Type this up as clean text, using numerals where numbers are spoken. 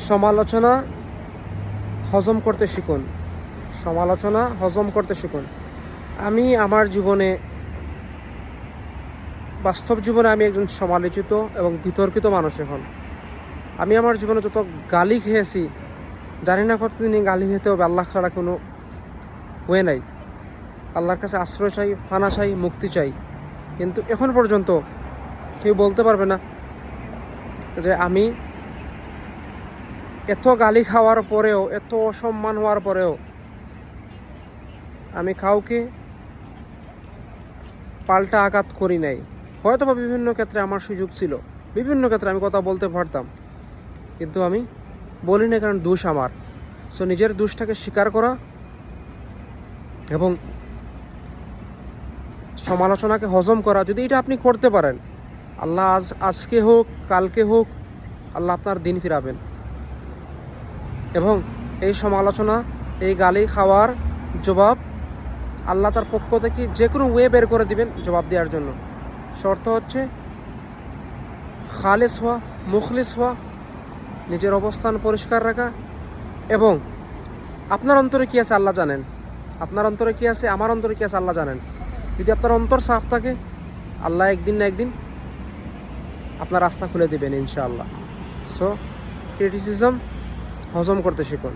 সমালোচনা হজম করতে শিখুন। সমালোচনা হজম করতে শিখুন। আমি আমার জীবনে, বাস্তব জীবনে আমি একজন সমালোচিত এবং বিতর্কিত মানুষ। এখন আমি আমার জীবনে যত গালি খেয়েছি, জানি না কতদিন এই গালি খেতে হবে। আল্লাহ ছাড়া কোনো ওয়ে নাই। আল্লাহর কাছে আশ্রয় চাই, ফানা চাই, মুক্তি চাই। কিন্তু এখন পর্যন্ত কেউ বলতে পারবে না যে আমি এত গালি খাওয়ার পরেও, এত অসম্মান হওয়ার পরেও আমি কাউকে পাল্টা আঘাত করি নাই। হয়তো বা বিভিন্ন ক্ষেত্রে আমার সুযোগ ছিল, বিভিন্ন ক্ষেত্রে আমি কথা বলতে পারতাম, কিন্তু আমি বলি না, কারণ দোষ আমার। সো নিজের দোষটাকে স্বীকার করা এবং সমালোচনাকে হজম করা, যদি এটা আপনি করতে পারেন, আল্লাহ আজকে হোক কালকে হোক আল্লাহ আপনার দিন ফিরাবেন। এবং এই সমালোচনা, এই গালি খাওয়ার জবাব আল্লাহ তার পক্ষ থেকে যে কোনো ওয়ে বের করে দিবেন জবাব দেওয়ার জন্য। শর্ত হচ্ছে খালেস হওয়া, মুখলিস হওয়া, নিজের অবস্থান পরিষ্কার রাখা। এবং আপনার অন্তরে কী আছে আল্লাহ জানেন, আপনার অন্তরে কী আছে, আমার অন্তরে কী আছে আল্লাহ জানেন। যদি আপনার অন্তর সাফ থাকে, আল্লাহ একদিন না একদিন আপনার রাস্তা খুলে দেবেন ইনশাআল্লাহ। সো ক্রিটিসিজম হজম করতে শিখুন।